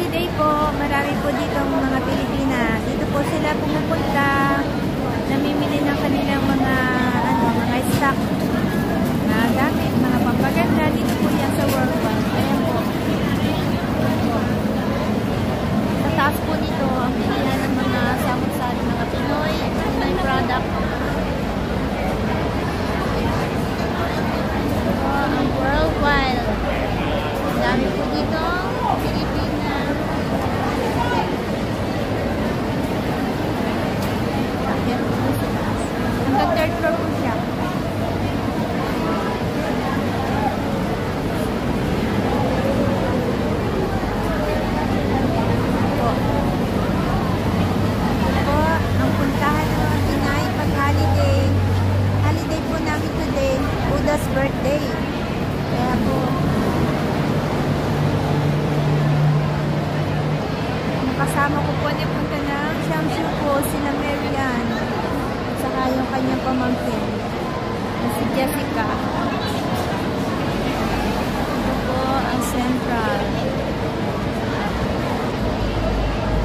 holiday po, marami po dito ang mga Pilipina. Dito po sila pumupunta, namimili ng kanilang mga stock na gamit, mga pampaganda. Dito po yan sa Worldwide. Ayan po. Sa taas po nito, ang pilihan ng mga samot-sari, mga Pinoy product. Ang Worldwide. Dami po dito, Pilipina. Hanggang third floor po siya. Ang puntahan ng mga Pinay pag holiday. Holiday po namin today, Buddha's birthday. Kaya po, kasama ko po niya punta ng Shamsu po, sila Marian, saka yung kanyang pamangkin na si Jessica. Ito po ang Central.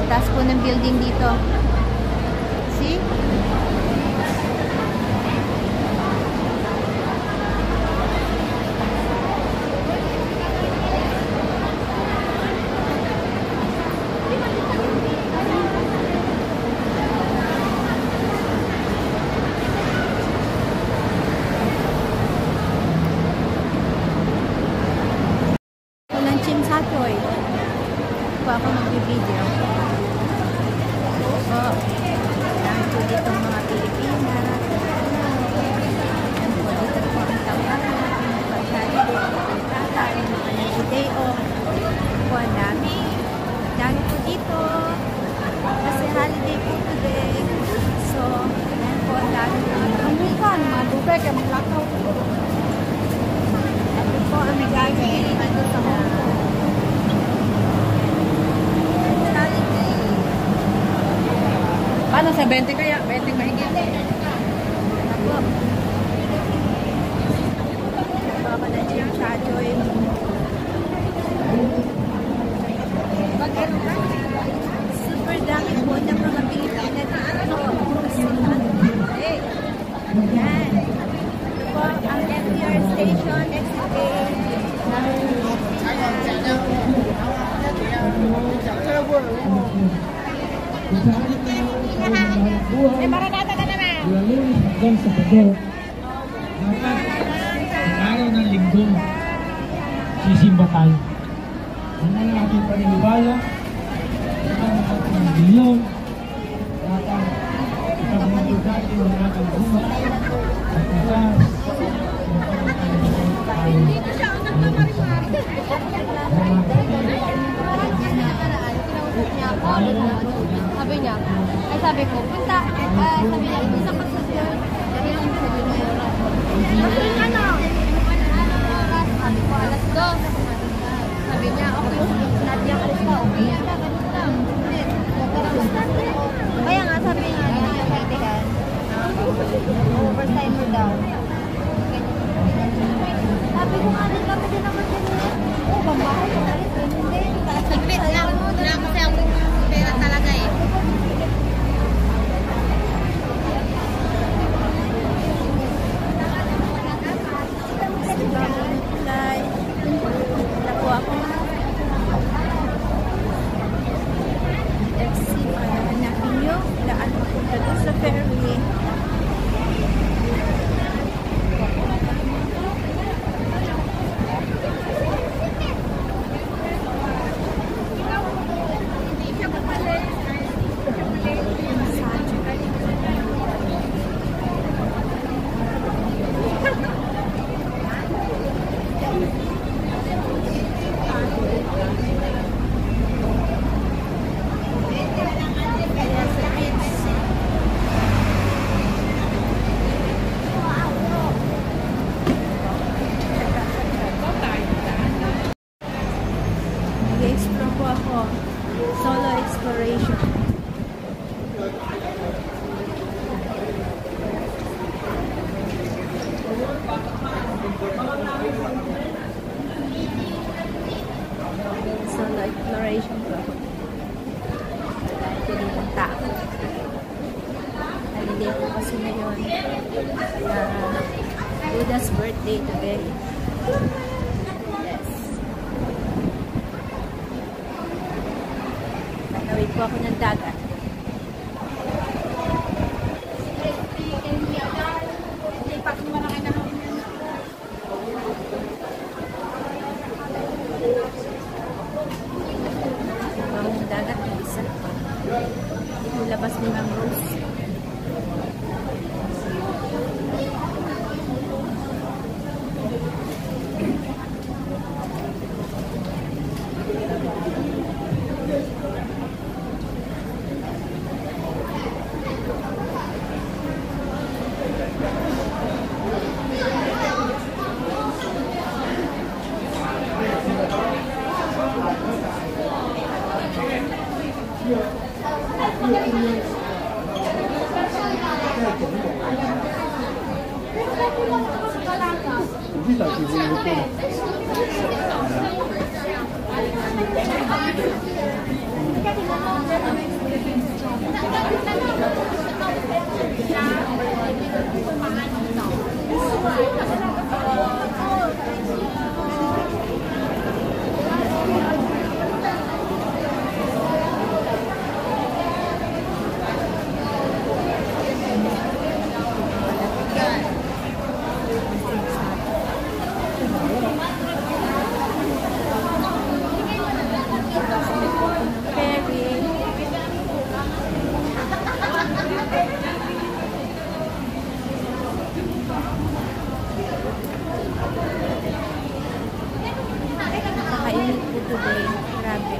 Taas po ng building dito. See? Satoy. Po ako mag-video. Po. Dami po dito mga Pilipina. Yan po. Dito po ang tawaran. Pag-holiday. Pag-tatay. Day off. Po ang dami. Dami po dito. Kasi holiday po today. So, yan po ang dami po. Ang bukan. Mga dubek. Ang lakaw. Ito po ang gagawin. Ito sa mga paano sa 20 kaya? 20 mahigit. Ako. Baka na siya Chachoy. Super dami po ng mga Pilipina dito. Yan. Ito po ang MTR station, exit A. May maranata ka naman. Lunes hanggang Sabado. Dapat ang araw ng linggo, sisimba tayo. Ang mga ating paniniwala, ang ating bilyon, dapat isang mga dati ng ating buhay, at isang dito siya ang nagmamariwari. Sabi niya, ay sabi ko, punta, sabi niya, isa ka sa siya. Ano? Oras, sabi ko, alas 2. Sabi niya, okay, Nadia ka rin ka, okay, ganun lang. Kaya nga, sabi niya, nagkakaibigan, overtime mo daw. Sabi ko nga din kami din naman din. Oo, babae ko na rin. Hindi. Saglit lang. Wala kasi ang pera talaga eh. Naku ako. FC, hanapin nyo. Daan papunta doon sa ferry. Solo exploration. Solo exploration. exploration ko. Pili ng tao. Holiday ko kasi ngayon. Buddha's birthday today. Yes. Tatawid po ako ng dagat. Ang dagat ng isa. Ito labas ni Ma'am Rose. Nakainit po today. Grabe.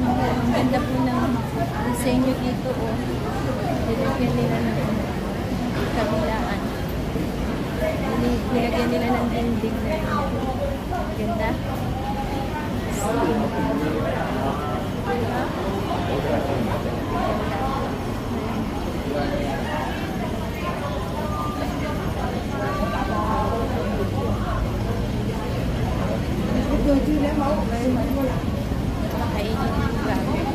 Ang ganda po ng disenyo dito. Oh. Nilagyan nila ng kabilaan. Nilagyan nila ng dinding na yun. Ganda. Makainit yung gamit.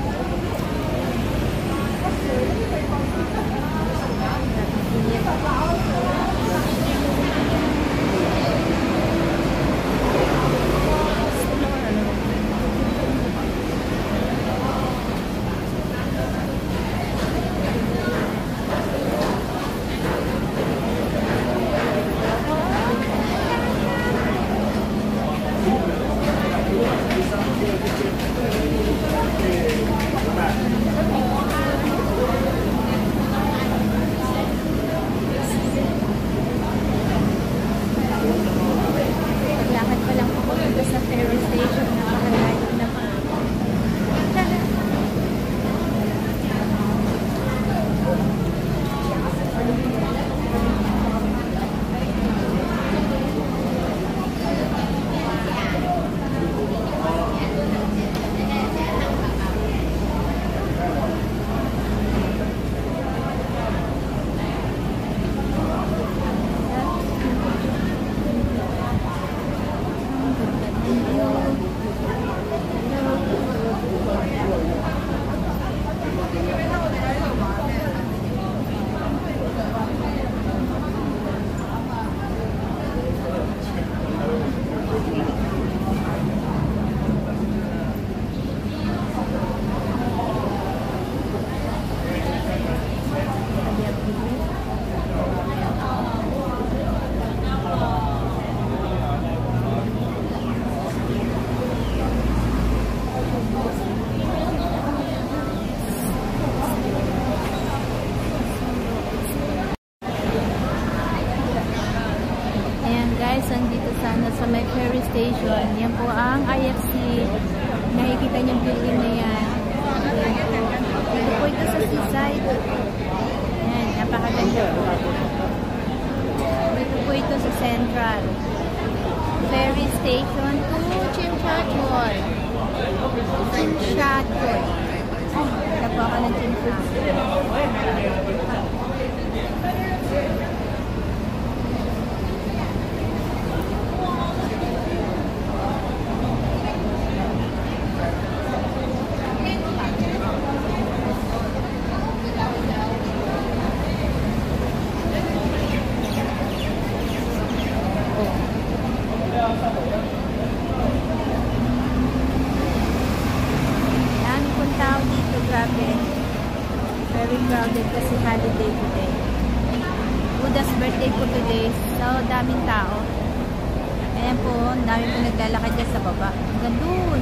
guys, andito sana sa may ferry station. Yan po ang IFC. Nakikita niyong building na yan. Dito po ito sa seaside. Ayan, napakaganda po. Dito po ito sa Central. Ferry station to Chimchachoy. Chimchachoy. Kaya po ako ng Chimchachoy. Dami pong tao dito, grabe. Very crowded kasi holiday today. Buddha's birthday po today, so daming tao. Ayan po, dami po naglalakad dyan sa baba. Hanggang doon.